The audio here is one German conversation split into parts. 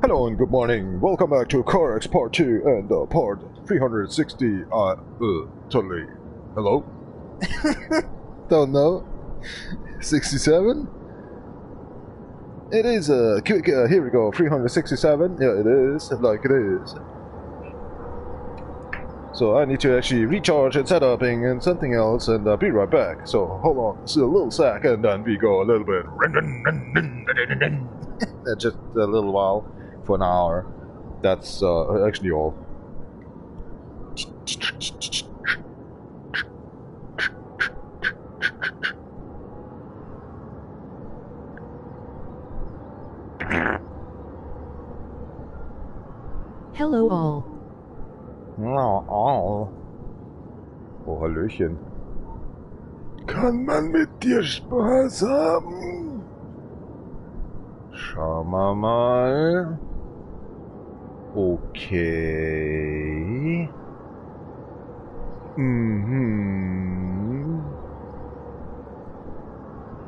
Hello and good morning. Welcome back to CarX Part 2 and Part 360. Totally. Hello? Don't know. 67? It is quick, here we go, 367. Yeah, it is, like it is. So I need to actually recharge and set up and something else and be right back. So hold on, just a little sec and then we go a little bit. Just a little while for an hour. That's actually all. Hello all. Oh, Hallöchen. Kann man mit dir Spaß haben? Schauen wir mal. Okay.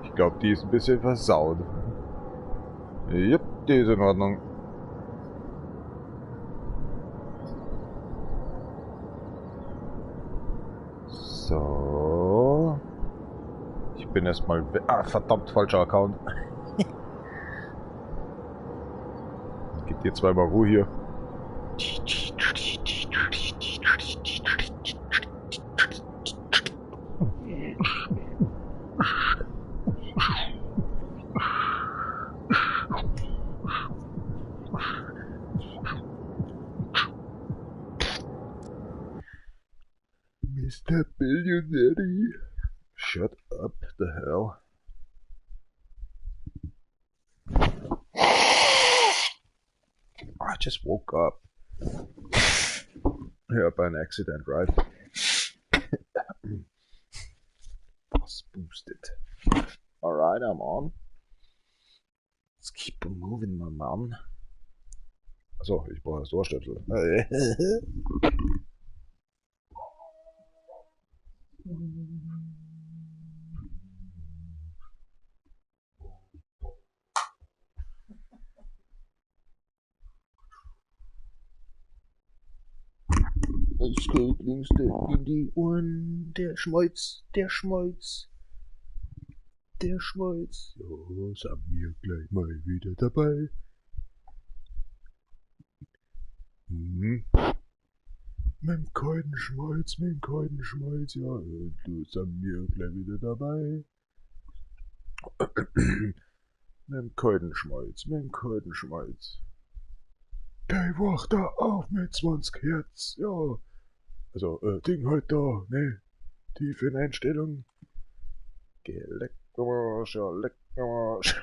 Ich glaube, die ist ein bisschen versaut. Jupp, die ist in Ordnung. So. Ich bin erstmal... verdammt, falscher Account. Gib dir zweimal Ruhe hier. Mr. Billionaire. Shut up the hell. I just woke up. Yeah, by an accident, right? Was boosted. Alright, I'm on. Let's keep moving, my man. Achso, ich brauche das Ohrstöpsel. Es geht links in die Ohren, der Schmolz, der Schmolz, der Schmolz. So, sind wir gleich mal wieder dabei. Mit dem kalten Schmolz, ja, du sind wir gleich wieder dabei. Mit dem kalten Schmolz. Der wacht da auf mit 20 Hertz, ja. Also, Ding halt da, ne? Tiefe in Einstellung. Leckmarsch, ja, Leckmarsch.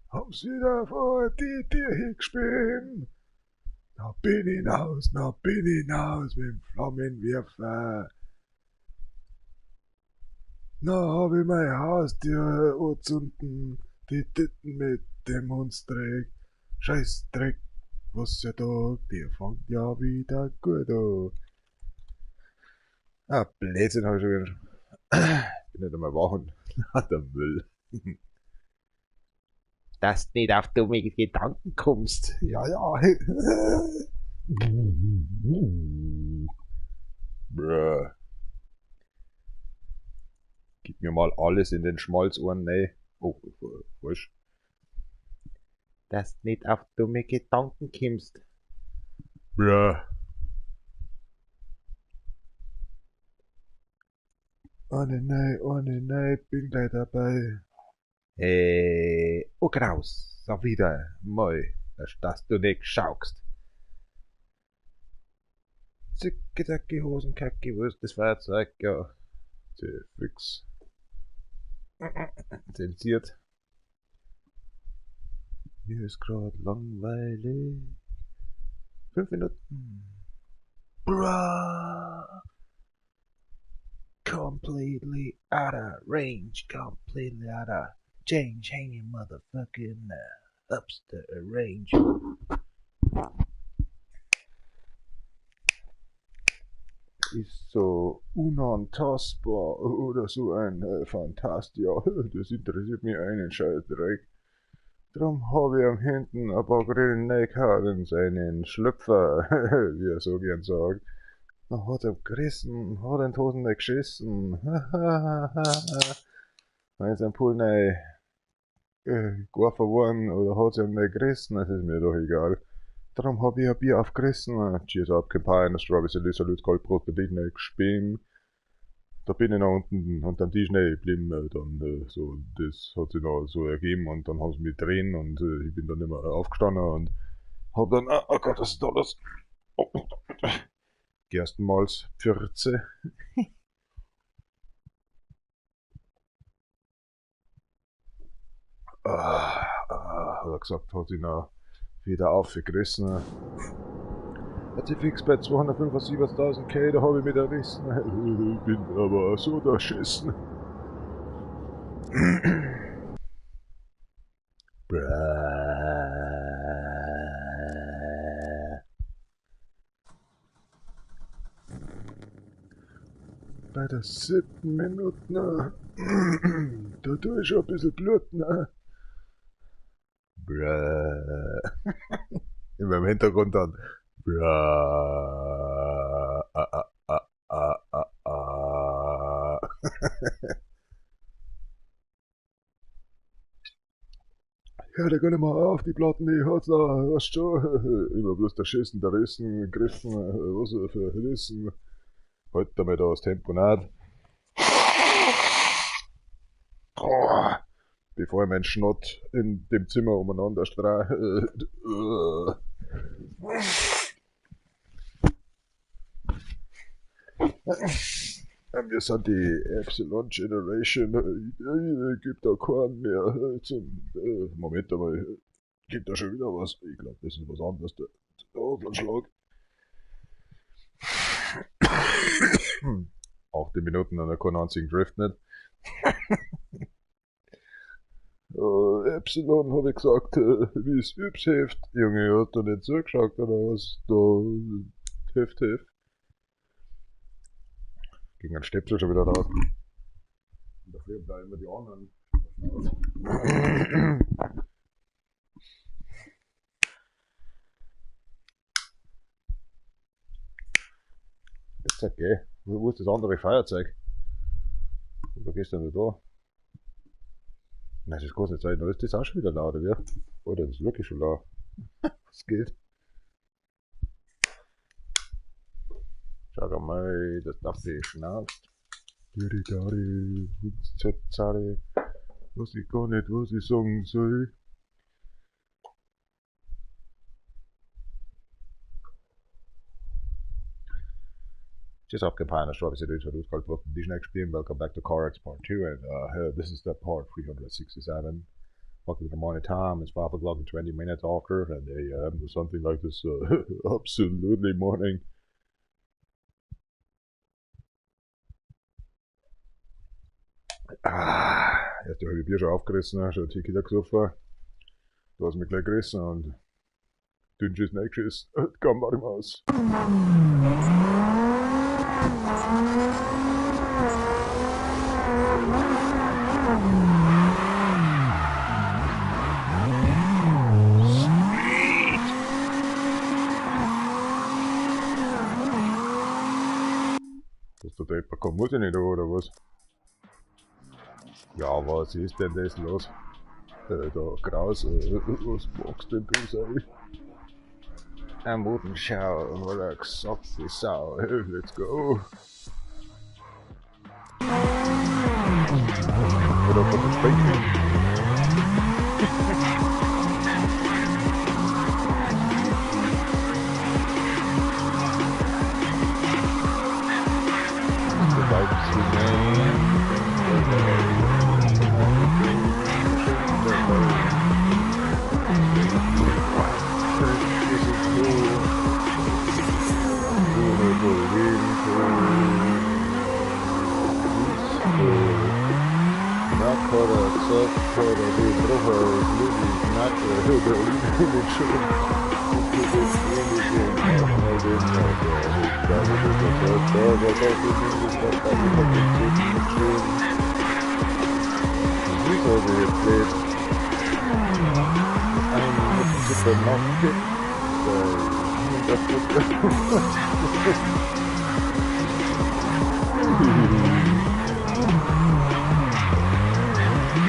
Haben's wieder vor die Tür hingespielt. Na bin ich hinaus mit dem Flammenwerfer. Na hab ich mein Haustür anzünden, die Titten mit dem Hundstreck. Scheiß Dreck, was ja da, der fängt ja wieder gut an. Blödsinn hab ich schon wieder. Ich bin nicht einmal wach und der Müll. Dass du nicht auf dumme Gedanken kommst. Ja. Bruh. Gib mir mal alles in den Schmalzohren, ne? Oh, falsch. Dass du nicht auf dumme Gedanken kommst. Bruh. Oh ne, bin gleich dabei. Und raus, so wieder mal, dass du nicht schaust. Zicke-Dacke, Hosenkacke, wo ist das Feuerzeug? Ja, fix. Zensiert. Mir ist grad langweilig. 5 Minuten. Bruh. Completely out of range, completely out of change, hanging motherfucking ups the range. Ist so unantastbar oder so ein Fantastia. Das interessiert mich einen Scheißdreck. Drum habe ich am hinten ein paar grüne gehabt in seinen Schlüpfer, wie er so gern sagt. Dann hat er gerissen, hat in die Hosen nicht geschissen. Wenn es ein Pool nicht geworfen worden oder hat sie ihm nicht gerissen, das ist mir doch egal. Darum habe ich ein Bier aufgerissen. Cheers up, Campaign, Strawberry Salut, Kaltbrot, bei dich nicht gespielt. Da bin ich noch unten unterm Tisch nicht geblieben, dann so, das hat sich noch so ergeben und dann haben sie mich drehen und ich bin dann nicht mehr aufgestanden und hab dann, oh Gott, was ist da los? Oh, Gerstenmalz, Pfürze. Hat er gesagt, hat ihn noch wieder aufgerissen. Hat sie fix bei 275.000 K, da habe ich mich errissen. Ich bin aber so da schissen. Bei der 7. Minute, da tue ich schon ein bisschen Blut, ne? In meinem Hintergrund dann. Ja, der kann nicht mal auf, die Platten, die hat da, weißt schon, immer bloß der Schissen, der Rissen, Griffen, was für Rissen. Halt damit da das Tempo nicht. Bevor ich meinen Schnott in dem Zimmer umeinander streiche. Wir sind die Epsilon Generation. Gibt da keinen mehr zum. Moment einmal. Gibt da schon wieder was? Ich glaube, das ist was anderes. Der Auslandschlag. 8 Minuten und keinen einzigen Drift nicht. Epsilon habe ich gesagt, wie es übs hilft. Junge, hat da nicht zugeschaut oder was? Da hilft. Ging ein Stöpsel schon wieder raus. Und dafür bleiben wir die anderen. Jetzt okay. Wo ist das andere Feuerzeug? Wo gehst du denn da? Nein, das ist große Zeit, aber ist das auch schon wieder laut, oder wie? Oder das ist wirklich schon laut. Was geht? Schau mal, das darf ich schnauzt. Dirigari, Zari, was ich gar nicht, was ich sagen soll. Just off Campana, Strawberry Salut, Kaltbrot, Disney Extreme. Welcome back to CarX Part 2, and this is the part 367. Welcome to the morning time. It's 5 o'clock and 20 minutes after, and something like this, absolutely morning. Erst habe ich Bier schon aufgerissen, schon ein Tequila gesoffen. Du hast mich gleich gerissen und dünn ist nicht geschissen. Komm mal raus. Dass der Depper kommt, muss ich nicht da, oder was? Ja, was ist denn das los? Da, Kraus, was magst denn du sein? Am Modenschau, oder gesagt, die Sau, let's go! Oder von der Sprechen? Wieso the Knock-Pit.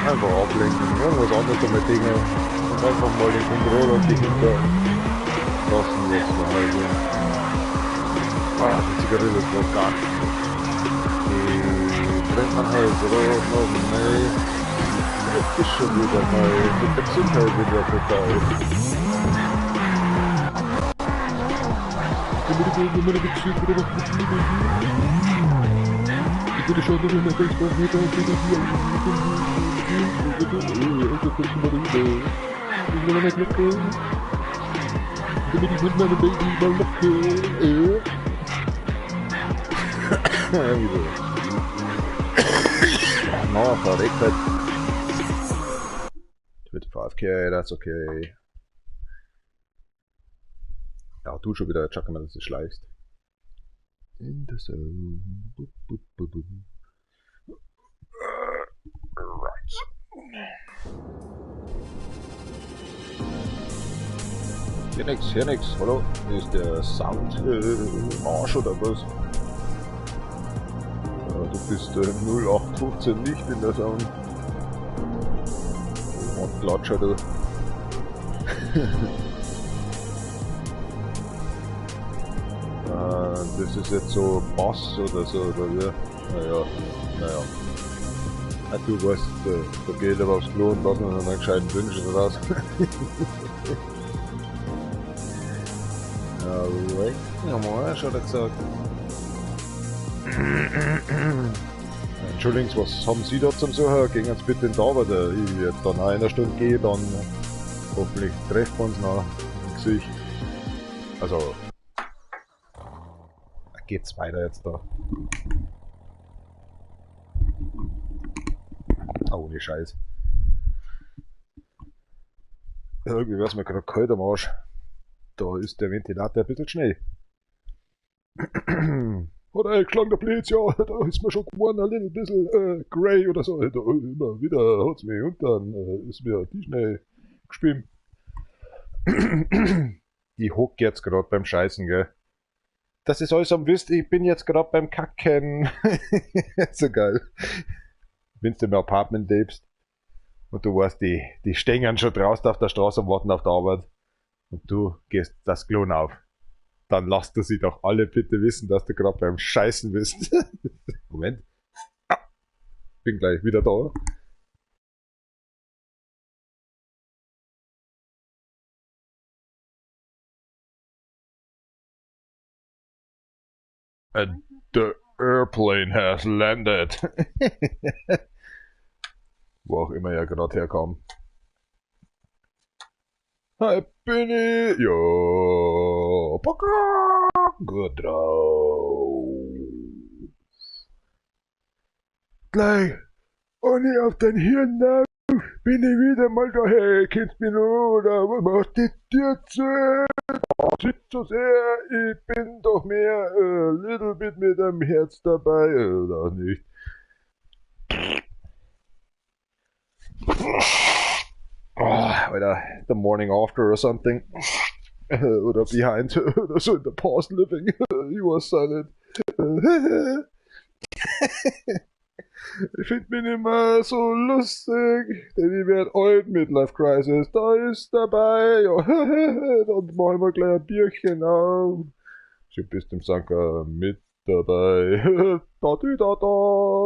Einfach ablenken, irgendwas anderes damit Dinge und einfach mal den Controller und die hinter lassen lassen. Also. Die Zigarette ist noch gar nicht. Die brennt man halt so noch, nee. Das ist schon wieder mal mit der Gesundheit wieder vorbei. Ich würde schon noch immer ganz gut mit no, verreckt. 25k, that's okay. Ja, du schon wieder, checken, wenn du schleichst. In the zone. Right. Hier nix, hallo? Ist der Sound Arsch oder was? Ja, du bist 0815 nicht in der Sound. Und Klatscher du. Das ist jetzt so Bass oder so, oder wie? Naja. Du weißt, da geht aber aufs Klo und lassen wir einen gescheiten Wünschen raus. Alright, nochmal, hat er gesagt. Entschuldigung, was haben Sie da zum Suchen? Gehen jetzt bitte in die Arbeit. Ich werde dann nach einer Stunde gehen, dann hoffentlich treffen wir uns noch im Gesicht. Also, geht's weiter jetzt da. Oh, ne Scheiß. Irgendwie wär's mir gerade kalt am Arsch. Da ist der Ventilator ein bisschen schnell. Oder ey, klang der Blitz, ja, da ist mir schon geworden, ein little bisschen grey oder so. Da immer wieder hat's mich und dann ist mir die schnell geschwimmt. Ich hock jetzt gerade beim Scheißen, gell. Das ist alles am wisst, ich bin jetzt gerade beim Kacken. So geil. Wenn du im Apartment lebst und du weißt, die stehen schon draußen auf der Straße und warten auf der Arbeit und du gehst das Klo auf. Dann lasst du sie doch alle bitte wissen, dass du gerade beim Scheißen bist. Moment. Bin gleich wieder da. And the airplane has landed. Wo auch immer er gerade herkam. Hi, Benny! Jo! Pocker! Gut drauf! Gleich! Ohne auf dein Hirn nach! Bin ich wieder mal daher! Kennst mich noch? Oder was macht die Tür zu? Sitzt so sehr! Ich bin doch mehr little bit mit dem Herz dabei, oder nicht? Oh, oder the morning after or something. Oder behind oder so in the past living. He was silent. Ich finde mich nicht mehr so lustig, denn ich werde alt, Midlife Crisis, da ist dabei, ja, dann machen wir gleich ein Bierchen auf. Du bist im Sanker mit dabei, da,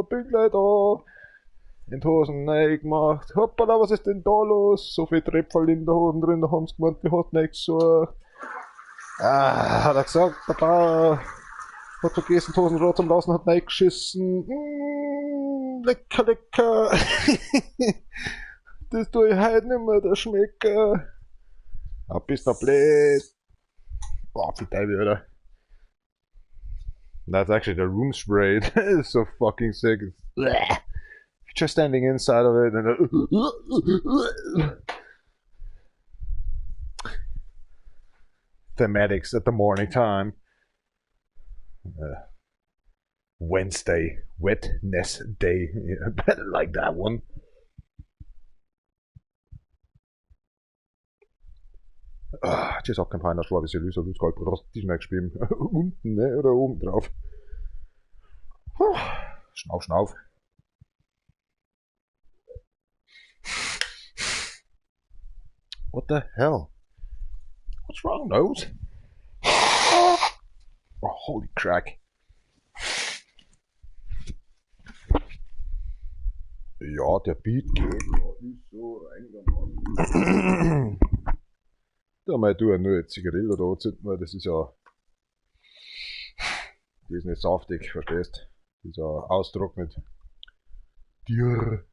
bin gleich da. In die Hosen rein gemacht. Hoppala, was ist denn da los? So viel Trepferl in der Hosen drin, da haben sie gemeint, die hat nichts gesucht. Hat er gesagt, der Bauer hat vergessen, die Hosen rot zum Lassen, hat reingeschissen. Lecker, lecker. Das tue ich heute nicht mehr, der Schmecker. Bist noch blöd. Boah, viel Teufel, oder? That's actually the room spray. That is so fucking sick. Just standing inside of it and thematics at the morning time. Wednesday, wetness day. Yeah, better like that one. Das hat kein feiner schwarzes Lyser, du hast brauchst die nicht gespielt. Unten, ne? Oder oben drauf. Schnauf, schnauf. What the hell? What's wrong, nose? Oh, holy crack. Ja, der Beat geht. Ist so einigermaßen. Da mal du nur eine Zigarette da anzünden, weil das ist ja. Die ist nicht saftig, verstehst? Die ist ja austrocknet. Tier.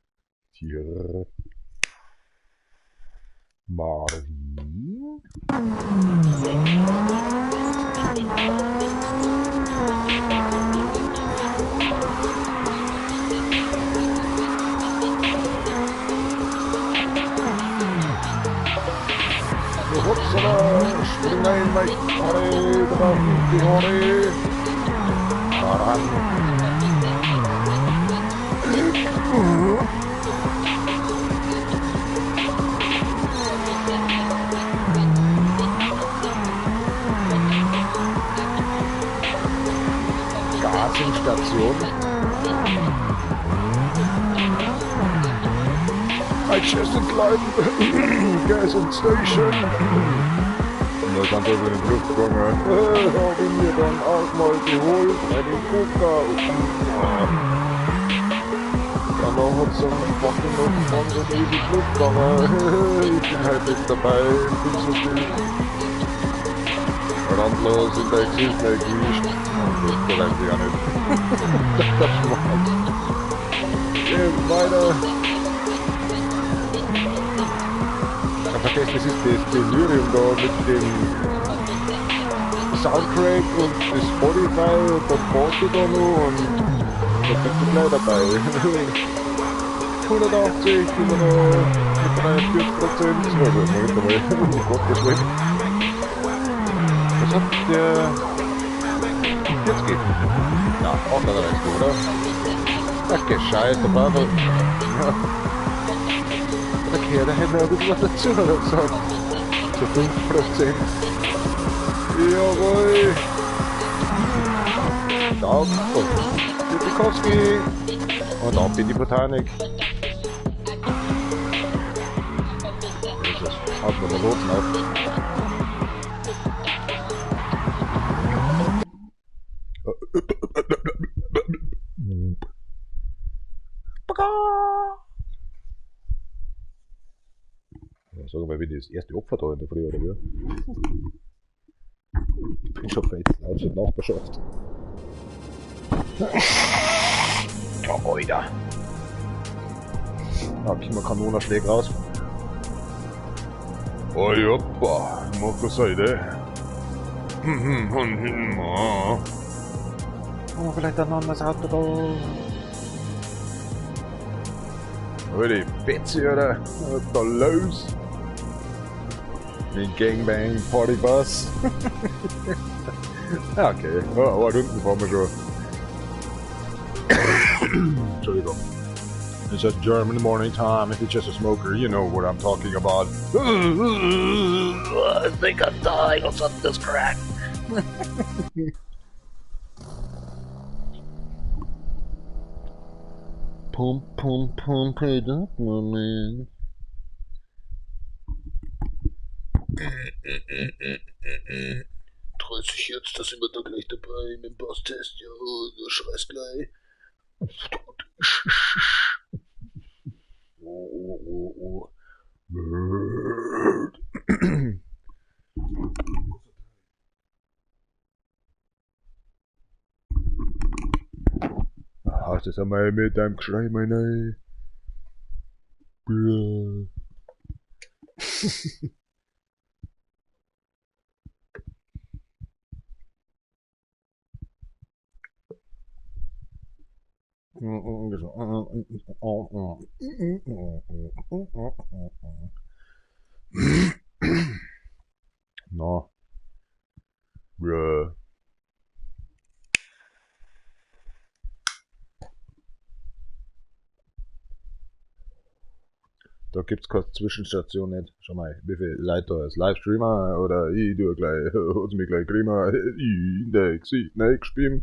Marvin. Hoppsala, spring ein, mein Hore, die Hore. Daran. Gasingstation. Manchester Line, Gas and Station. Und da kann über den Luft gegangen. Habe ich mir dann auch mal geholt, einen Coca. Danach hat es einen fucking noch von so ewig Luft gegangen. Ich bin halt nicht dabei, ich bin so viel randlos in der Geschichte gewischt. Das weiß ich ja nicht. Das schmeckt. Gehen weiter. Vergesst, das ist das Delirium da mit dem Soundtrack und das Spotify und dann Party da noch und da bist du gleich dabei. 180 immer noch mit 43%, also Moment einmal, oh Gott, das weg. Was hat der jetzt geht? Na, 38, oder? Ach, gescheit, der war noch. Ja. Okay, da hätten wir ein bisschen was dazu gesagt. Zu 5%. Jawohl. Daumen und Tschüssikowski. Und ab in die Botanik. Jesus, hat man den roten auf. Ja, sagen wir, wie das erste Opfer da in der Früh, oder wie? Ich bin schon fett, aus der Nachbarschaft. Ja, Alter. Da kommen wir Kanonenschläge raus. Oh, joppa, mach das Seite. Oh, vielleicht ein anderes Auto da. Oh, die Betze, oder? Was ist da los? Mit Gangbang Partybus. Ja, okay. Ja, aber unten fahren wir schon. Entschuldigung. It's just German morning time. If you're just a smoker, you know what I'm talking about. I think I'm dying of something that's crack. Pump it up, my man. Jetzt, da sind wir da gleich dabei mit dem Basstest. Ja, du schreist gleich. Oh. Bird. Hast du es einmal mit deinem Geschrei, meine? Bruh. No. Bruh. Da gibt's keine Zwischenstation nicht. Schau mal, wie viele Leute da ist. Livestreamer oder ich tu gleich, hat's mich gleich kriegen, ich in der Gesicht, ne, gespielt.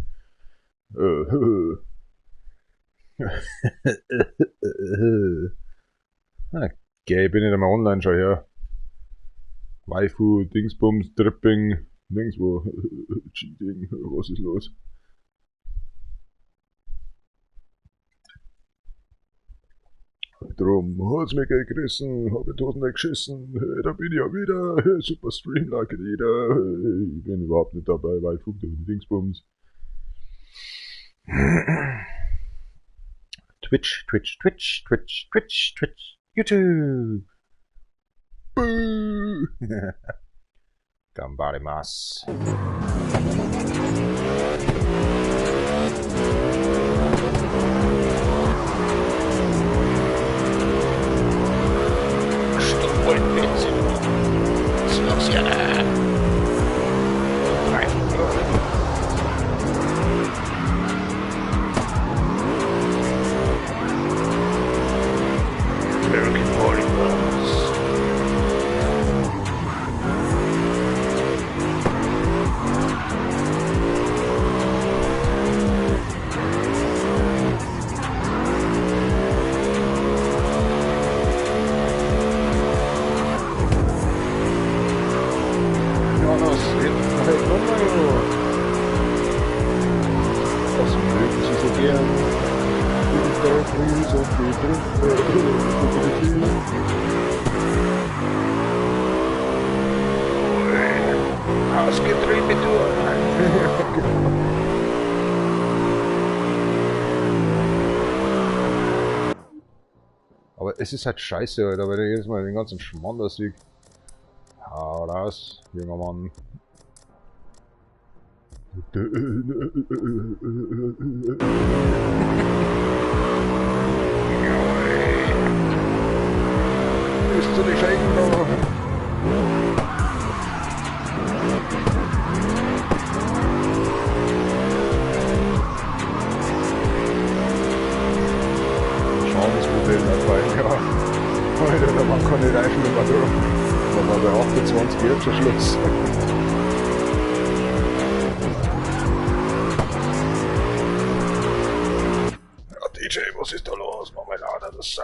Okay, bin ich da mal online schon her. Waifu, Dingsbums, Dripping, nirgendwo. Cheating, was ist los? Drum hat's mich gerissen, hab in die Hosen geschissen, da bin ich ja wieder, super Stream like jeder, ich bin überhaupt nicht dabei, Waifu, Dingsbums. Twitch, YouTube! Boo! Gambarimasu. Aber es ist halt scheiße, Alter, weil der jedes Mal den ganzen Schmarrn da sieht. Hau raus, junger Mann. Bist du nicht irgendwo? Schauungsmodell dabei, ja. Alter, der Mann kann nicht einschlüpfen, du. Da war bei 28 jetzt schon Schluss. Ja, DJ, was ist da los? Marmelade, das Sau.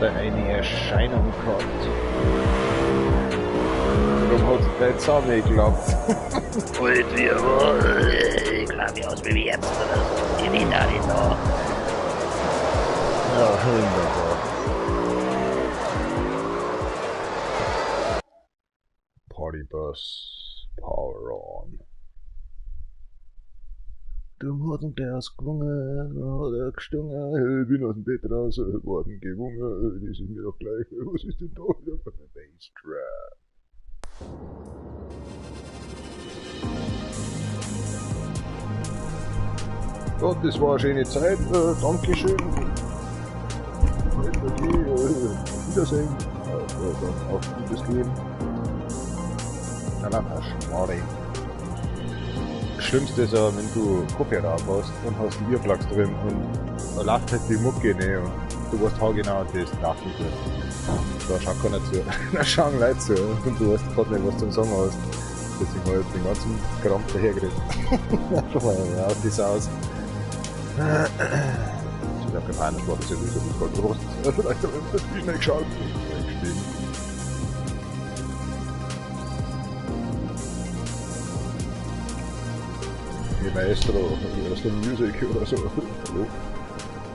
Eine Erscheinung gehabt. Warum hat es nicht zusammengeklappt? Und wir ich glaube, aus wie jetzt. Ich bin da nicht da. Ja, wunderbar. Partybus, power on. Dumm hat der ausgewungen, hat er gestungen, bin aus dem Bett raus, worden gewungen, die sind mir doch gleich, was ist denn da wieder für eine Bassdrum? Ja, das war eine schöne Zeit, Dankeschön. Wiedersehen, dann auf gutes Leben. Na, schade. Das Schlimmste ist ja, wenn du Kopfhörer aufhast und hast einen Earplugs drin und da läuft halt die Mucke ne und du weißt haargenau, das läuft nicht gut. Da schaut keiner zu. Da schauen Leute zu und du weißt gerade nicht, was du zum Sagen hast. Deswegen habe ich jetzt den ganzen Kram dahergeredet. Einfach mal raus die Saus. Ich habe keine Ahnung, war das jetzt so gut groß. Vielleicht habe ich das nicht geschaut. Die Maestro, Maestro Music oder so. Hallo?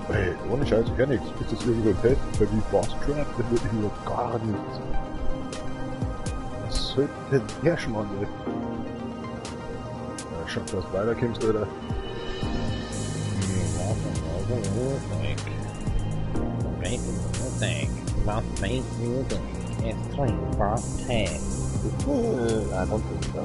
Hey, ohne Scheiß, ich höre nichts. Ist das irgendwo ein Test? Bei wie Fast Trap? Da würde ich überhaupt gar nichts. Was soll denn der Schmarrn, ey? Ja, schaut, dass du weiterkommst, oder? What makes you think it's 3 past 10? I don't think so.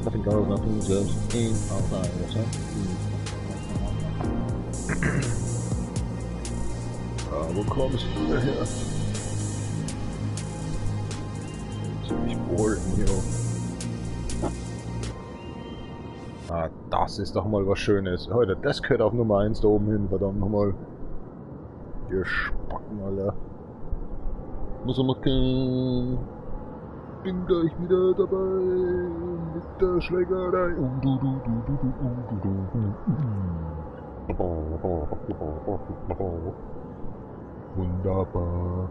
Nothing goes, nothing goes in outside water. Wo kommst du daher? Ziemlich wohl, jo. Ah, das ist doch mal was Schönes. Heute, das gehört auf Nummer 1 da oben hin, verdammt nochmal. Ihr Spacken, Alter. Muss er machen. Bin gleich wieder dabei mit der Schlägerei. Wunderbar.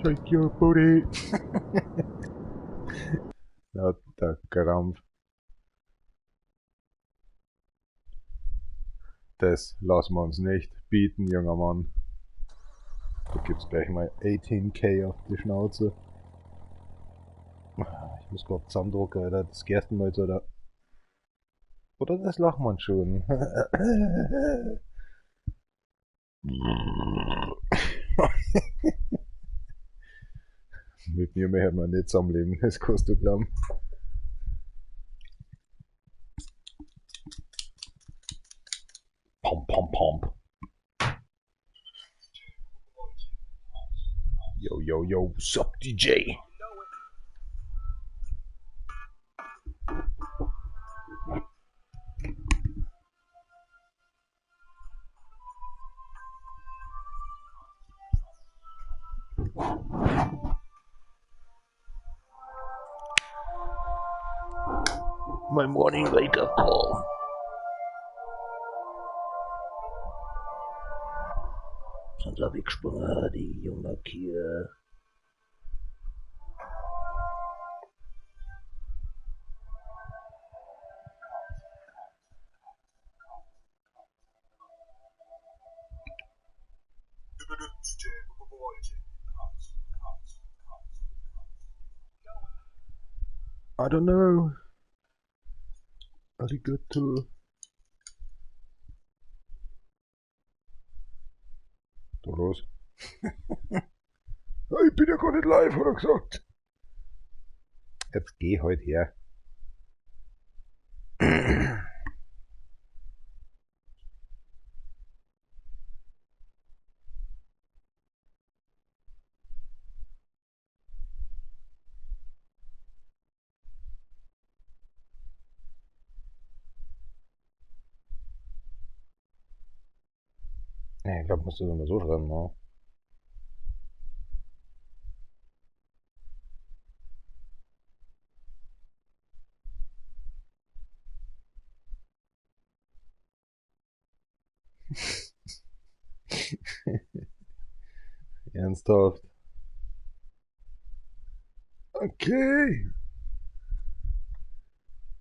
Shake your booty. Ja, der Krampf. Das lassen wir uns nicht bieten, junger Mann. Da gibt's gleich mal 18k auf die Schnauze. Ich muss grad zusammendrucken, Alter. Das erste Mal so da. Oder das lacht man schon. Mit mir mehr man nicht zusammenleben, das kannst du glauben. Pom pom pom. Yo yo yo, what's up DJ? My morning wake up call. Sind wir weggesprungen, die junge Kier. I don't know. Arigato. Da los. Ich bin ja gar nicht live, hat er gesagt. Jetzt geh halt her. Nee, ich glaube, musst du das mal so schreiben, ne? Ernsthaft? Okay.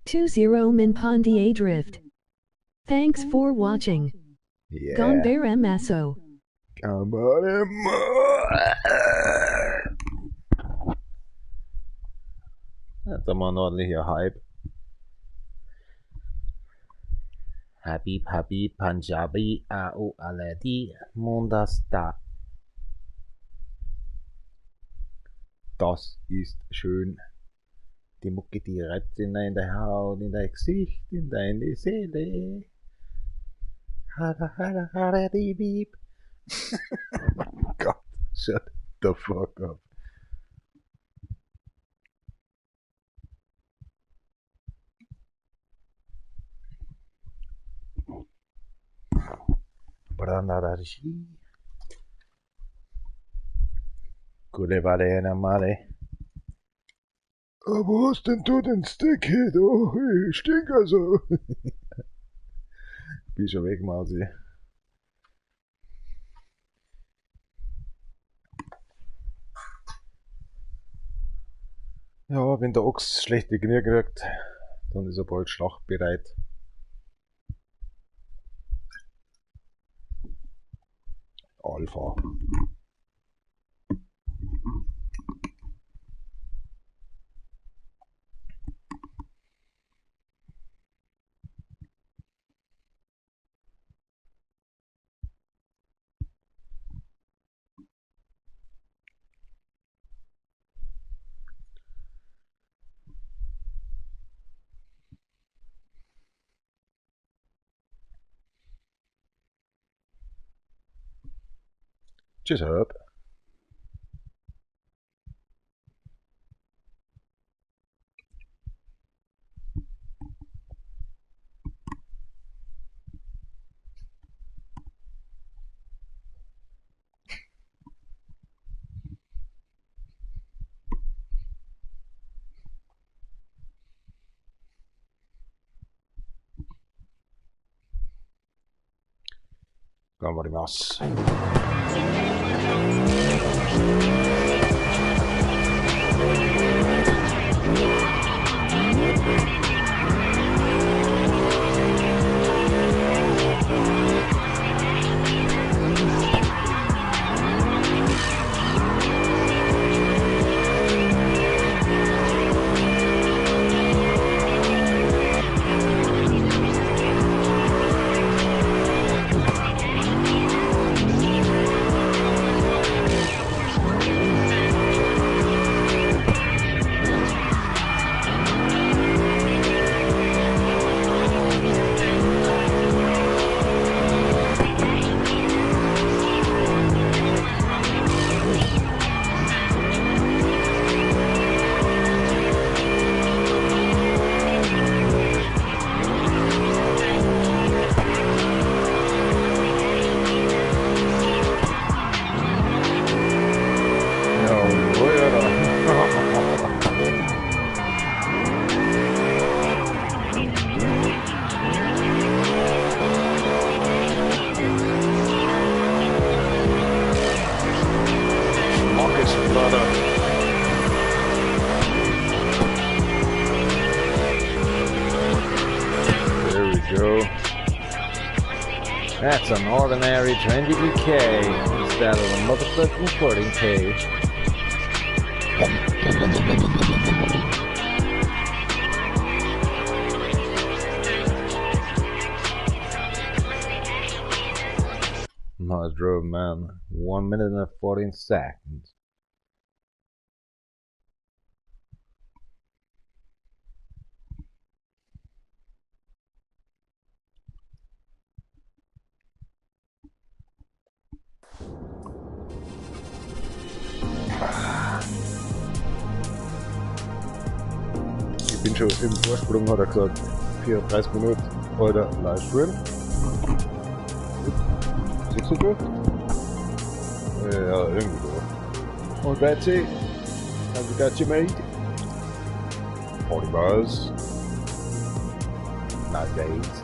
20 Minpandi Adrift. Thanks for watching. Yeah. Gonbera Masso. Jetzt haben wir ein ordentlicher Hype. Habib Habib Punjabi Au Aladi Mundasta. Das ist schön. Die Mucke, die reibt in deine Haut, in dein Gesicht, in deine Seele. Hada hada hada di beep. God, shut the fuck up. Branarashi. Gute Valena Male. Wo hast denn du den Stick hier? Du, ich stink also. Bin schon weg, Mausi. Ja, wenn der Ochs schlechte Knie kriegt, dann ist er bald schlachtbereit. Alpha. Tschüss, Herb. Gamarimasu. That's an ordinary 22K instead of a motherfucking 14K. Nice drove, man. 1 minute and 14 seconds. Ich bin schon im Vorsprung, hat er gesagt. 34 Minuten, heute Livestream. Siehst du das? Ja, irgendwie so. Und Betsy, have you got your mate? Party buzz. Nice days.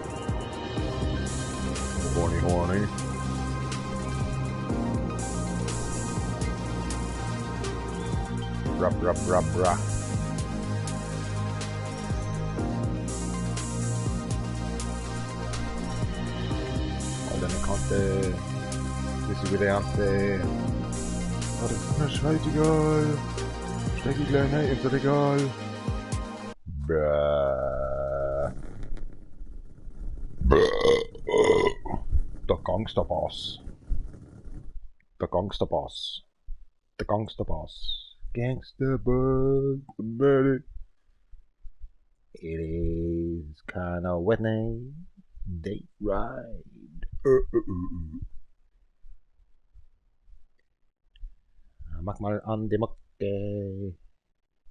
Horny. Rap. Variante. Oh, das ist mir scheißegal. Steck ich gleich rein ins Regal. Der Gangsterboss. Gangsterboss. It is kinda Wednesday. Date ride. mach mal an die Mucke.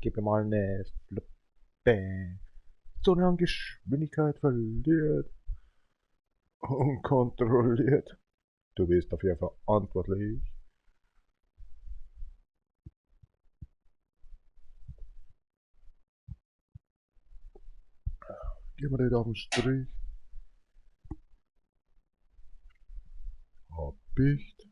Gib mir mal eine Flippe. Sondern Geschwindigkeit verliert. Unkontrolliert. Du bist dafür verantwortlich. Gib mir den auf den Strich. Abbicht.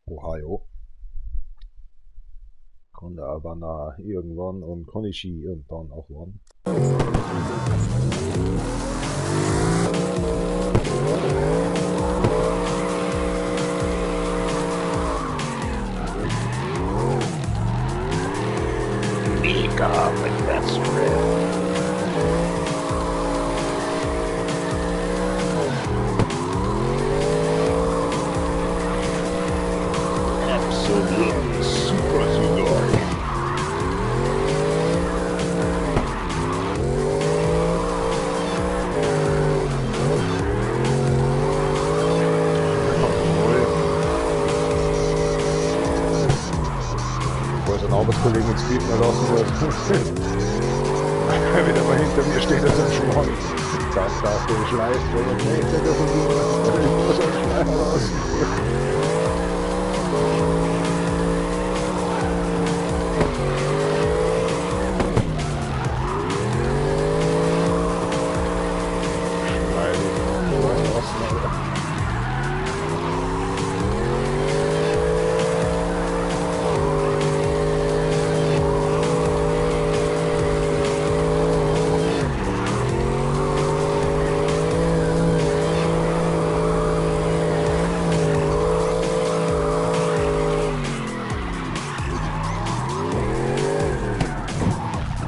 Ohio. Kann da aber nach irgendwann und kann ich Ski und dann auch wann. Mega rückwärtsdrift. Absolut super sogar. Wo ist ein Arbeitskollege ins Bild mehr lassen wird. Wenn er mal hinter mir steht, ist ein Schwein. Das darf du schleifen, wenn er nicht hinter von dir so ein Schwein lassen.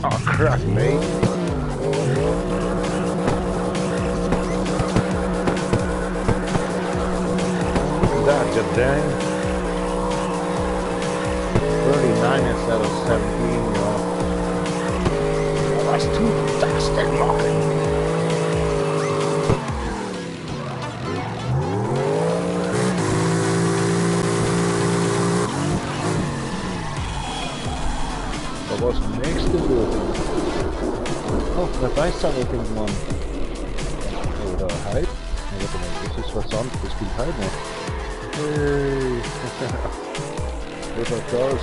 Oh crap, mate. That's a dang. 39 instead of 17, ja. Was tut das denn machen? Da war das nächste Bild. Oh, der Preiszahlung, Mann. Oder Hype? Ja, warte mal, das ist was anderes, das spielt Hype noch. Hey. Was hat das?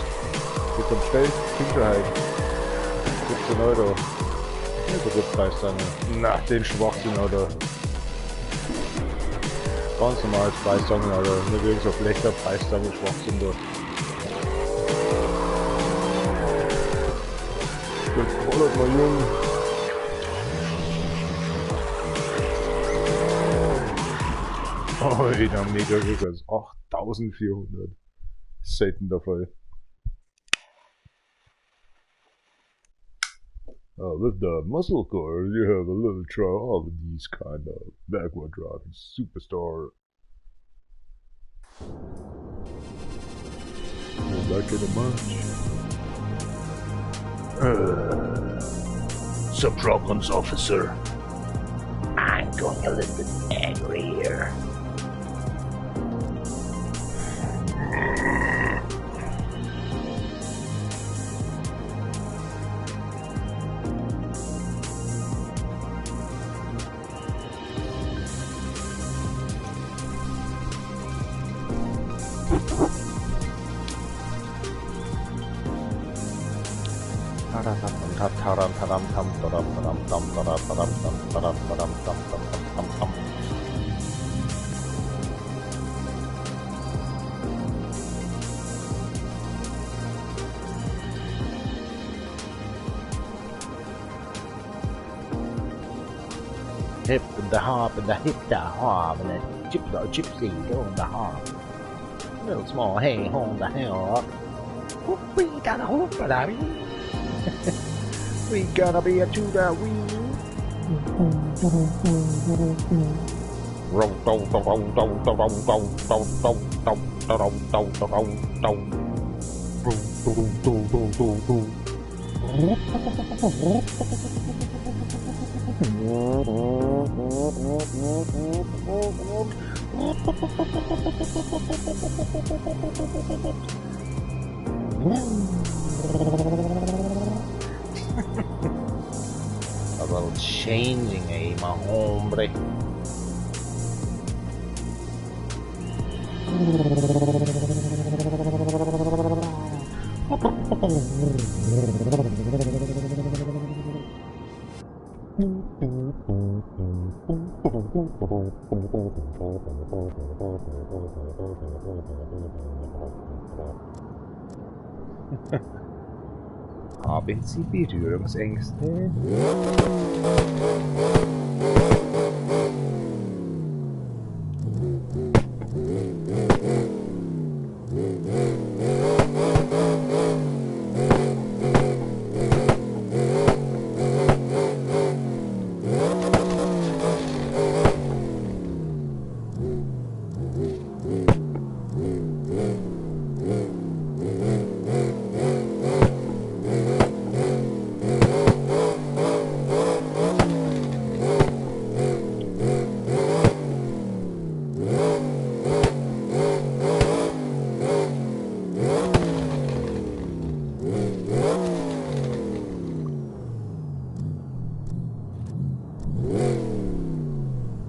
Mit dem Stell, Kinderheit. 17 Euro. Ja, der wird Preiszahlung. Na, den Schwachsinn, oder? Ganz normales Preiszahlung, Alter. Nicht irgend so schlechter Preiszahlung, Schwachsinn da. Das ballert mal jung. Oh, in einem Mega Rückwärts. 8400. Selten der Fall. With the muscle cars, you have a little trouble with these kind of backward driving superstar. I like it much. Subrockons officer. I'm going a little bit angry here. Hip and the hop and the hip the hop and the gypsy on the hop. Little small hey on the hop. We gotta hope for that. We gotta be a to the wheel. A little changing aim, my hombre. Haben Sie Berührungsängste?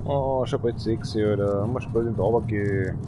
Oh, schon bald 6, oder? Muss bald in die Arbeit gehen.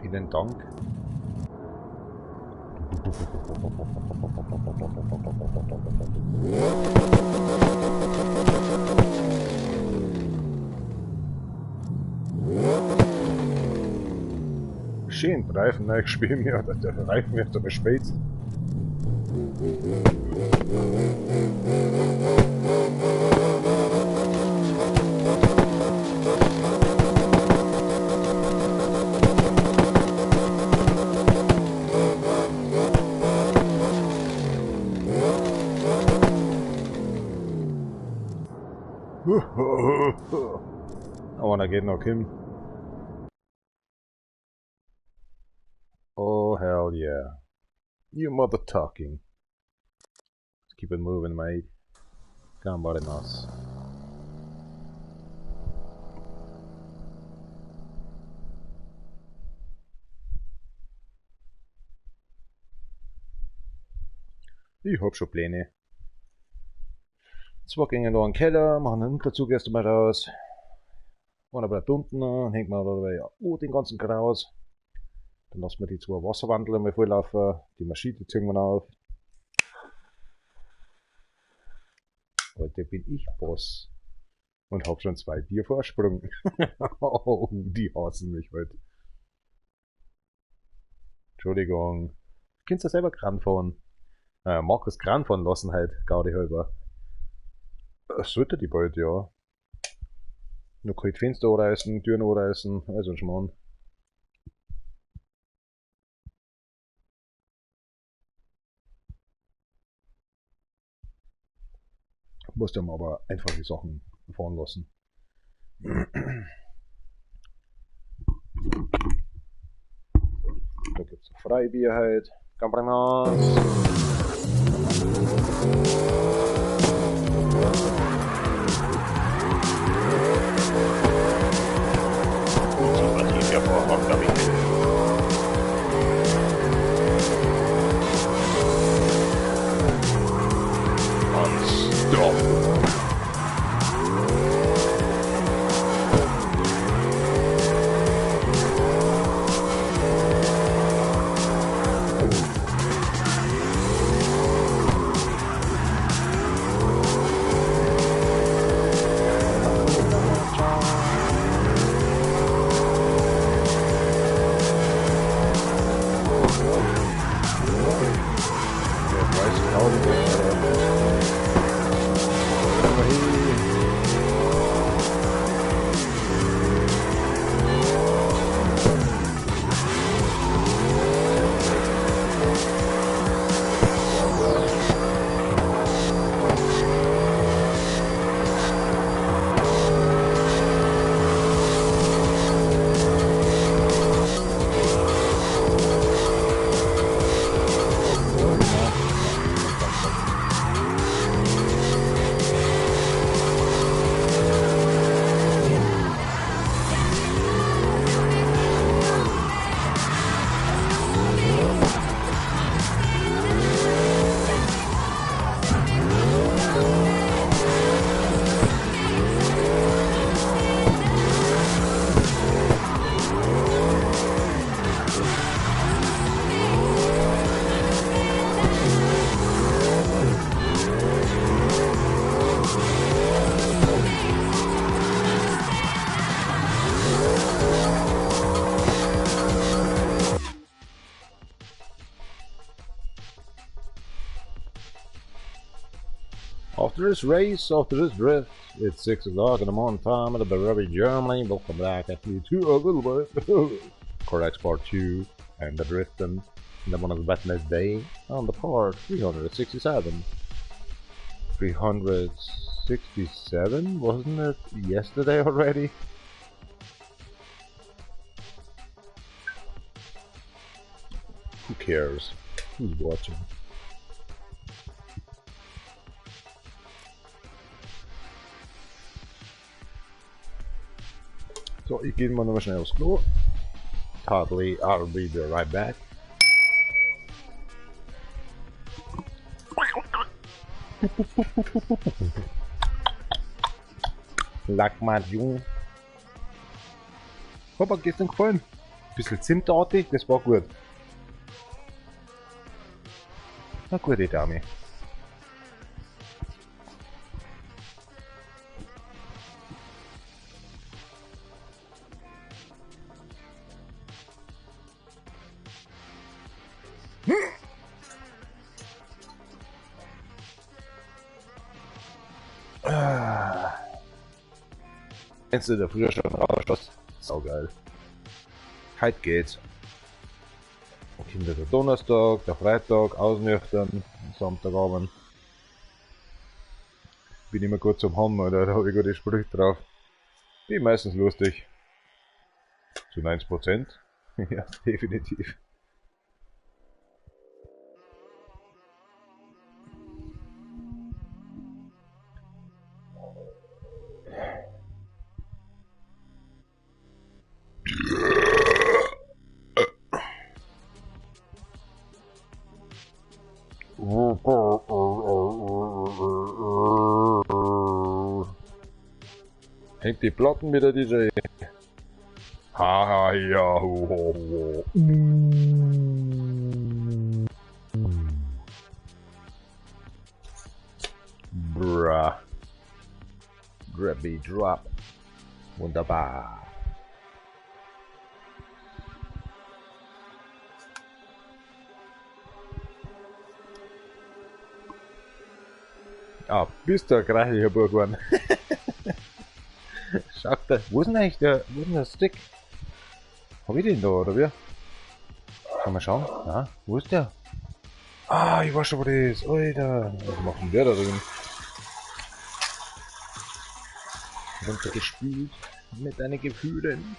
Vielen Dank. Schön, Reifen neu gespielt mir, der Reifen wird so spät. Oh, da geht noch hin. Oh, hell yeah. You mother talking. Let's keep it moving, mate. Gambare nas. Ich hab schon Pläne. Zwei gehen da in den Keller, machen einen Unterzug erst einmal raus. Einer bleibt unten, hängt man dabei den ganzen Kraus. Dann lassen wir die zwei Wasserwandel einmal volllaufen, die Maschine ziehen wir auf. Heute bin ich Boss. Und hab schon 2 Bier Vorsprung. Oh, die hassen mich heute. Entschuldigung. Kannst du selber Kran fahren? Markus Kran fahren lassen halt, Gaudi halber. Sollte die bald, ja. Noch kalt Fenster anreißen, Türen anreißen, also ein Schmarrn. Musst du aber einfache Sachen fahren lassen. Da gibt's Freibier halt. Campanas. Sympathie hervorragend, glaube ich. After this race, after this drift, it's 6 o'clock in the morning time at the Bavaria, Germany. Welcome back actually to a little bit Cortex Part 2 and the drifting. And then one of the Wednesday on the part 367. 367, wasn't it yesterday already? Who cares? Who's watching? So, ich gehe mal nochmal schnell aufs Klo. Totally, I'll be right back. Lack mal, Junge. Hoppa, gestern gefallen. Bisschen zimtartig, das war gut. Na gut, die Dame. Kennst du, der früher schon raus? Saugeil. Heute geht's. Okay, der Donnerstag, der Freitag, ausnüchtern, Samstagabend. Bin immer gut zum Haben, oder? Da habe ich gute Sprüche drauf. Bin meistens lustig. Zu 90%. Ja, definitiv. Hängt die Platten wieder, DJ. Haha, ja, ho, ho, ho. Bruh. Grabby Drop. Wunderbar. Ah, bist du ein greichiger Burgmann. Schaut da, wo ist denn eigentlich der Stick? Hab ich den da, oder wie? Kann man schauen? Ja, wo ist der? Ah, ich weiß schon, wo der ist. Alter, was macht denn der da drin? Runtergespült mit deinen Gefühlen.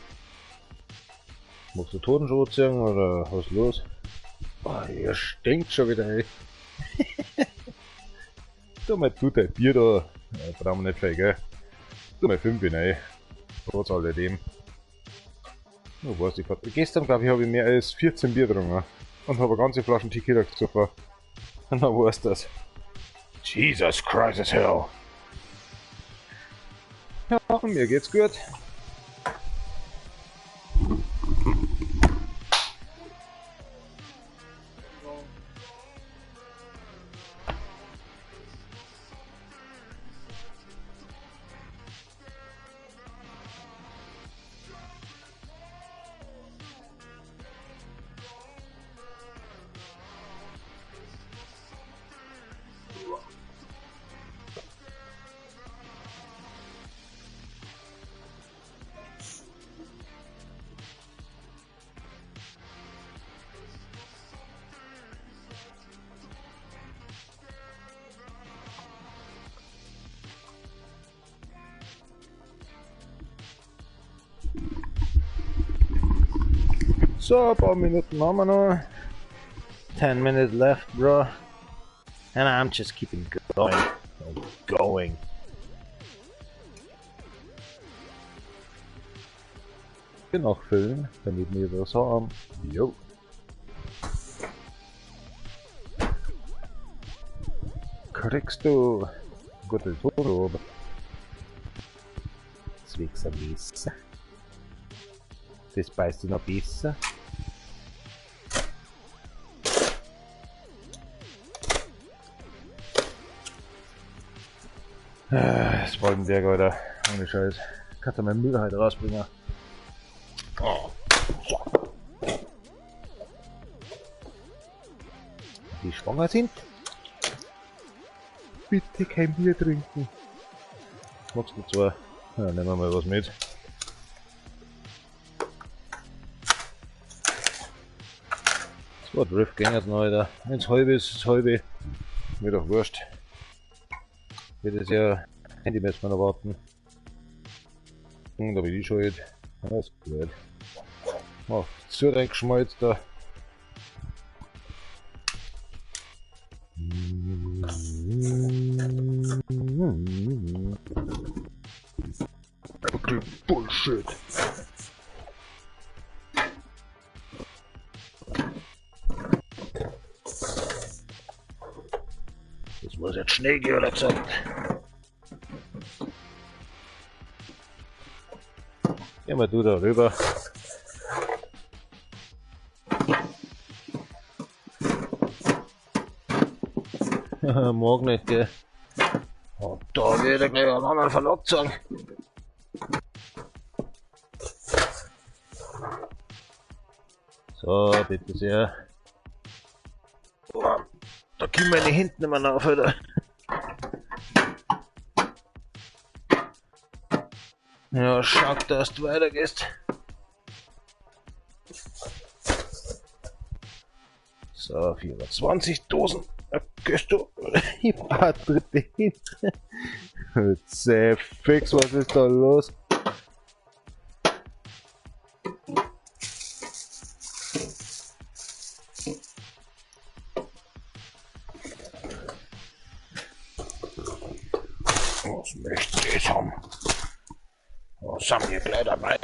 Machst du Totenschutz ziehen oder was ist los? Oh, ihr stinkt schon wieder, ey. Tu mal dein Bier da. Ja, brauchen wir nicht viel, gell? Tu mal 5 rein. Trotz alledem. Oh, weiß ich grad. Gestern, glaube ich, habe ich mehr als 14 Bier getrunken. Und habe eine ganze Flasche Tequila gezogen. Und dann war es das. Jesus Christ as hell. Ja, mir geht's gut. So, ein paar Minuten haben wir noch. 10 minutes left, bro. And I'm just keeping going and going. Nachfüllen, damit wir was haben. Jo. Kriegst du gute Probe. Das wächst ein bisschen. Das beißt du noch besser. Das Wolkenberg, Alter. Ohne Scheiß. Kannst du meinen Müll halt rausbringen. Oh. Die schwanger sind? Bitte kein Bier trinken. Magst du zwar? Ja, nehmen wir mal was mit. So, Drift ging jetzt noch, Alter. Wenn's halb ist, das halbe. Mir doch wurscht. Wird es ja Handy müssen wir noch warten. Da bin ich schuld. Alles gut. Oh, so reingeschmolzt da. Okay, Bullshit. Das muss jetzt schnell gehen, oder gesagt. Geh mal du da rüber. Morgen nicht, gell? Oh, da wird er gleich einen anderen Verlag sagen. So, bitte sehr. Oh, da können meine Hände nicht mehr rauf, Alter. Ja, schau, dass du weitergehst. So, 420 Dosen. Gehst du? Ich war dritte hinten. Sehr fix, was ist da los? Was möchte ich haben? Was haben wir gleich dabei?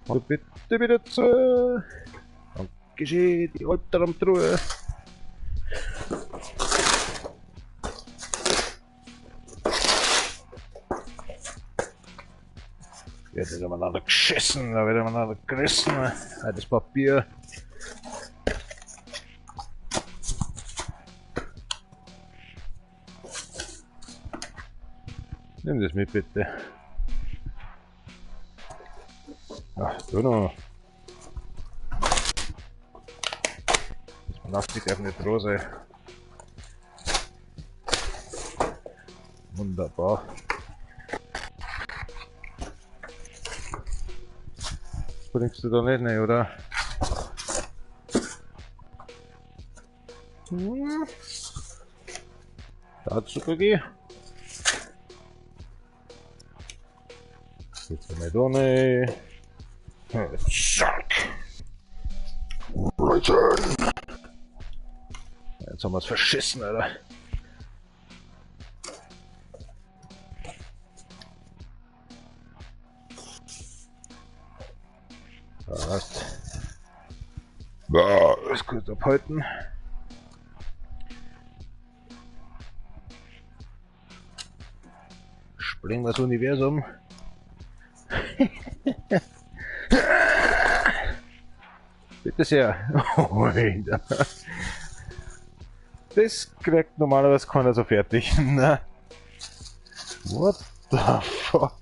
Und bitte wieder zu. Dankeschön, die Halbtraumtruhe. Wird wieder miteinander geschissen, da wird miteinander gerissen. Das Papier. Nimm das mit, bitte. Ach, du noch. Das Plastik darf nicht roh sein. Wunderbar. Bringst du da nicht, ne, oder? Dazu gehen. Jetzt mal da ne. Zack. Return. Jetzt haben wir es verschissen, Alter. Passt. Ja, das kurz abhalten. Springen wir das Universum. Bitte sehr. Oh, Alter. Das kriegt normalerweise keiner so fertig. Na. What the fuck?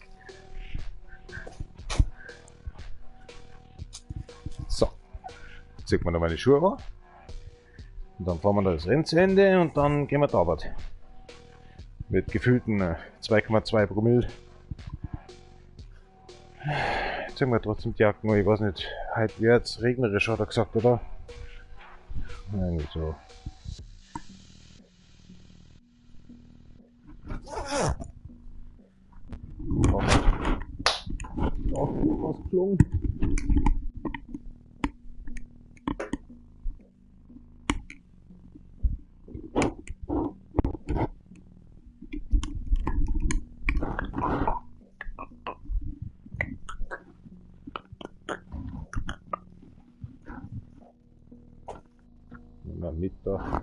So. Zieht man da meine Schuhe an. Und dann fahren wir das Rennen zu Ende und dann gehen wir da Arbeit. Mit gefühlten 2,2 Promille. Jetzt ziehen wir trotzdem die Jacken, ich weiß nicht, heute wird es regnerisch, hat er gesagt, oder? Irgendwie so. Ach, was gelungen. da.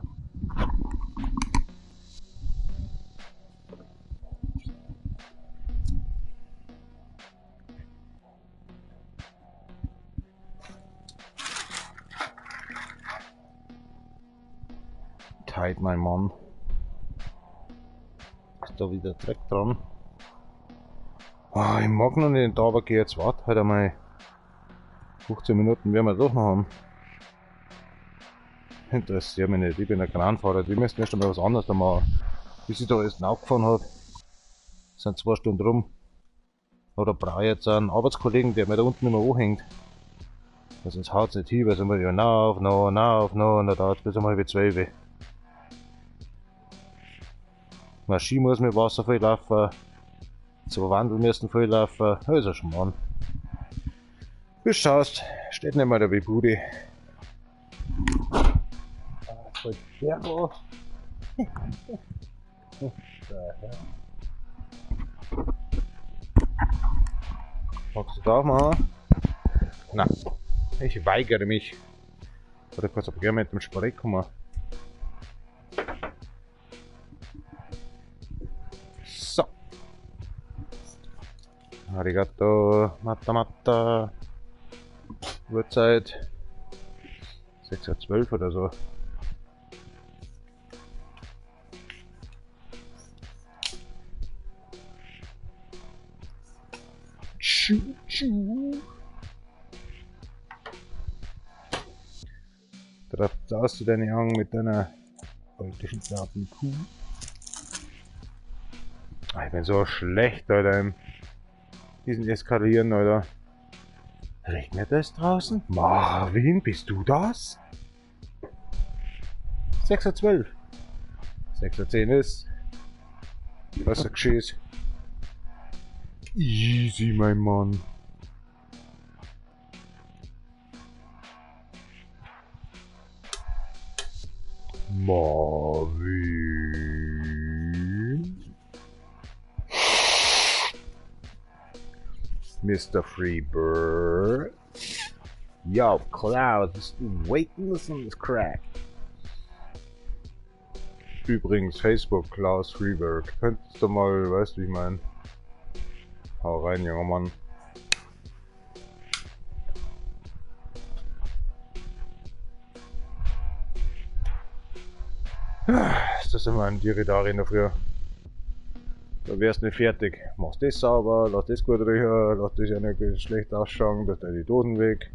Tight, mein Mann. Ist da wieder Dreck dran? Oh, ich mag noch nicht, aber geh jetzt warte halt einmal. 15 Minuten werden wir doch noch haben. Interessiert mich nicht, ich bin ein Kranfahrer, die müssten erst einmal was anderes da machen. Bis ich da alles aufgefahren habe, sind 2 Stunden rum. Oder brauche ich jetzt einen Arbeitskollegen, der mir da unten immer anhängt. Weil sonst haut es nicht hin, weil sonst ja auf, und dann dauert es bis einmal wie 12. Maschine muss mit Wasser voll laufen, 2 Wandel müssen voll laufen, das ist ja schon Mann. Wie schaust, steht nicht mal der Budi. Voll der da. Magst du da machen? Nein, ich weigere mich. Oder kannst du aber gerne mit dem Spray kommen. So. Arigato, Matta. Uhrzeit 6:12 oder so. Trifft aus du deine Augen mit deiner baltischen zarten Kuh. Ich bin so schlecht, Alter, im diesen Eskalieren, Alter. Regnet es draußen? Marvin, bist du das? 6:12. 6:10 ist. Was geschieht? Easy, mein Mann. Marvin. Mr. Freebird. Yo, Cloud, bist du wakenless on this crack? Übrigens, Facebook, Klaus Freebird. Könntest du mal, weißt du, wie ich mein? Hau rein, junger Mann. Ist das immer ein Diridarin dafür? Da wärst du nicht fertig. Machst das sauber, lass das gut riechen, lass das ja nicht schlecht ausschauen, dass die Dosen weg.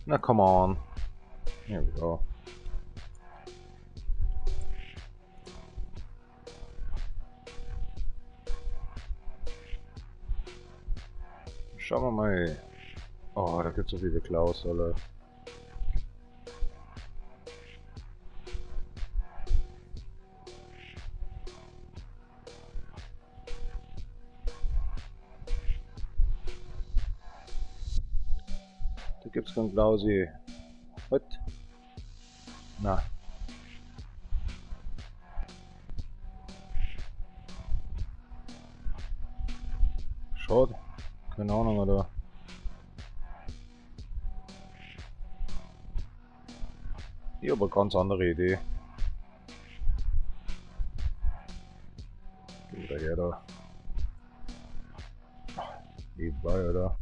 Na, come on. Here we go. Schauen wir mal. Oh, da gibt es so viele Klaus, Alter. Da gibt's keinen Klausi. Was? Na. Schade. Keine Ahnung, oder? Ich habe eine ganz andere Idee. Geh wieder her da. Nebenbei, oder?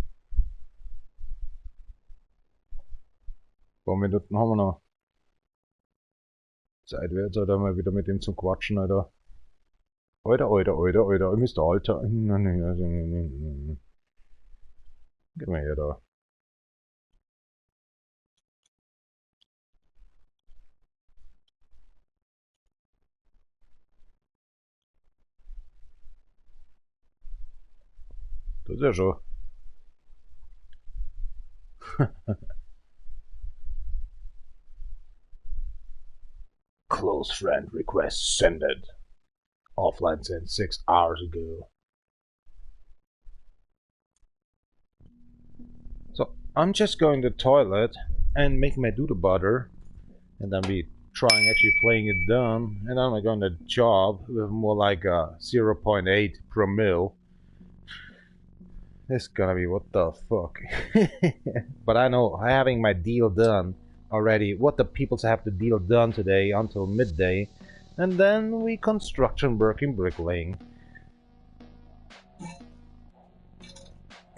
Ein paar Minuten haben wir noch. Zeit wird, oder mal wieder mit ihm zu quatschen, Alter. Alter, Mr. Alter. Gib mal her da. Das ist ja schon. Close friend request sended. Offline sent 6 hours ago. So, I'm just going to the toilet and make my doodle butter. And then be trying actually playing it down. And then I'm going to job with more like a 0.8 promille. This is gonna be what the fuck. But I know having my deal done already, what the peoples have the deal done today until midday. And then we construction work in bricklaying.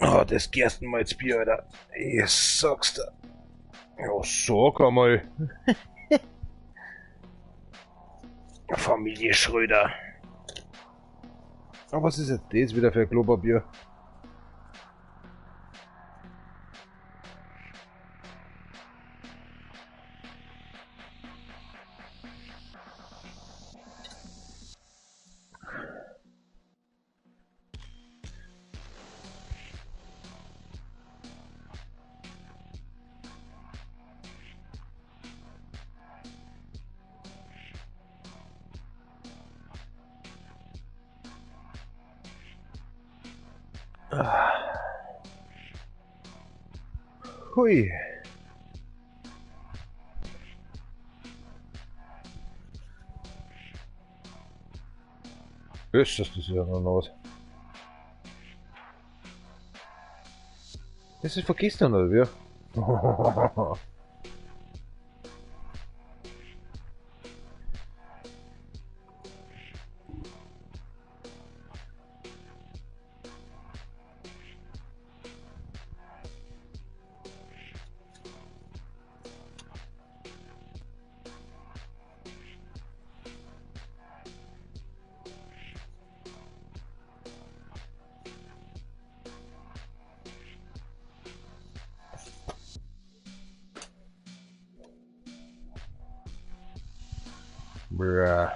Oh, das Gerstenmalzbier, Alter. Ihr sagst da. Ja, sag einmal. Familie Schröder. Aber was ist jetzt das wieder für ein Klopapier? Hui. Ist das ja noch los? Das ist vergisst dann oder wie? Bruh.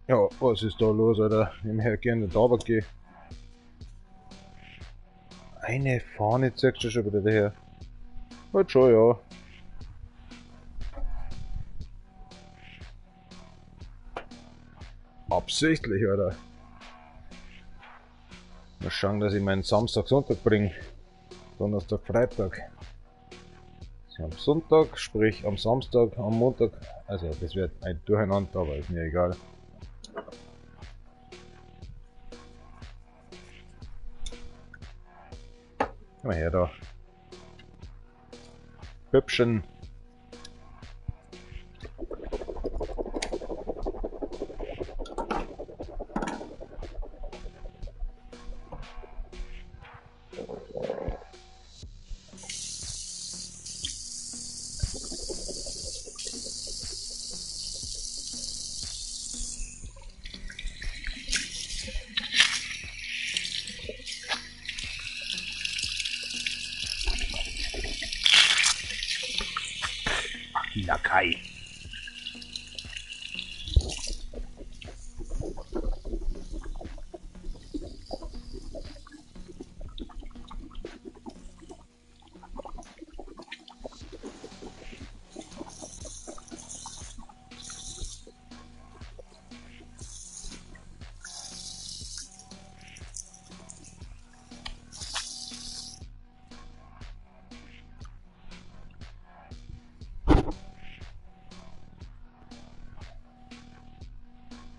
Ja, was ist da los, Alter? Ich hätte gerne den Tabak gehen. Eine Fahne zeigst du schon wieder daher. Halt schon, ja. Absichtlich, Alter. Mal schauen, dass ich meinen Samstag, Sonntag bringe. Donnerstag, Freitag. Also am Sonntag, sprich am Samstag, am Montag. Also das wird ein Durcheinander, aber ist mir egal. Komm mal her da. Hübschen. Lakai.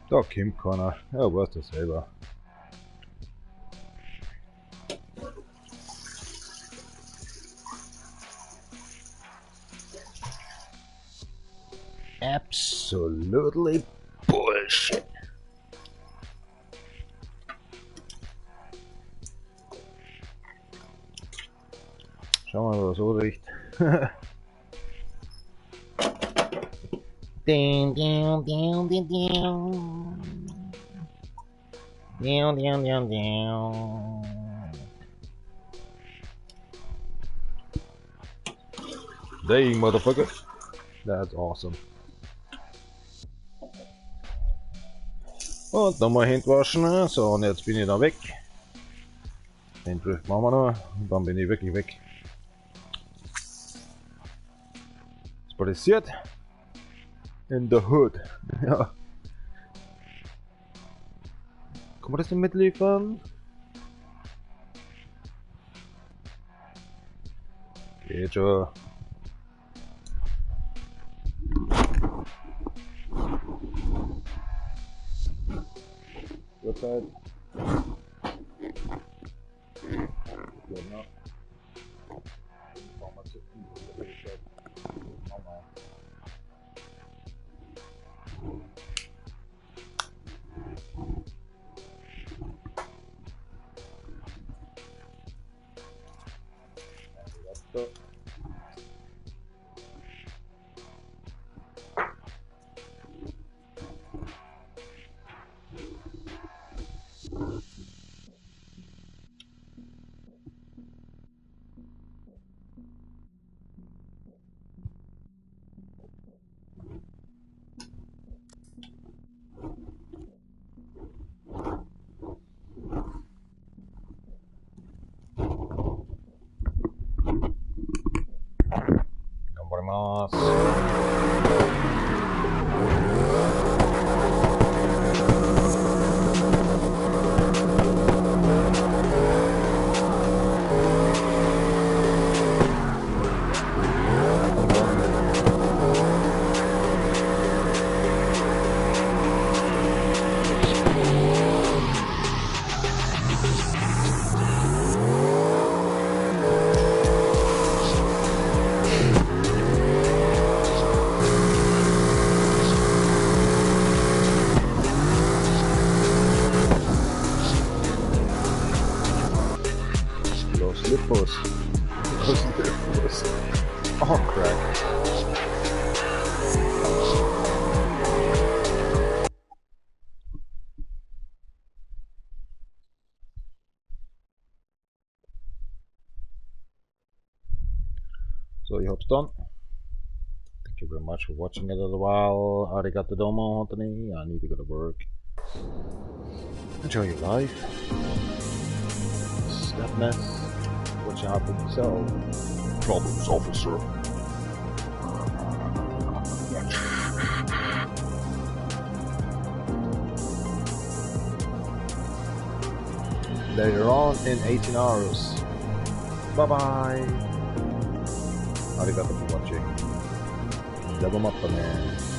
Da kommt keiner. Ja, weißt du selber. Absolutely bullshit. Schauen wir mal, was so riecht. Ding, ding, ding, ding, ding. Ding, ding, ding, ding. Dang, motherfucker. That's awesome. Und nochmal Hände waschen. So, und jetzt bin ich da weg. Den Drift machen wir noch. Und dann bin ich wirklich weg. Was passiert? In the hood. Ja. Kann man das denn mitliefern? Geht schon. Uhrzeit. Genau. Machen wir zu viel. Mama. Lippos. Los Lippos. Oh, crack. So, ich hab's done. Thank you very much for watching it a little while. Arigato domo, Anthony. I need to go to work. Enjoy your life. Step mess. What you have with yourself. Problems, officer. Later on in 18 hours. Bye bye. Arigato for watching. Level up, man.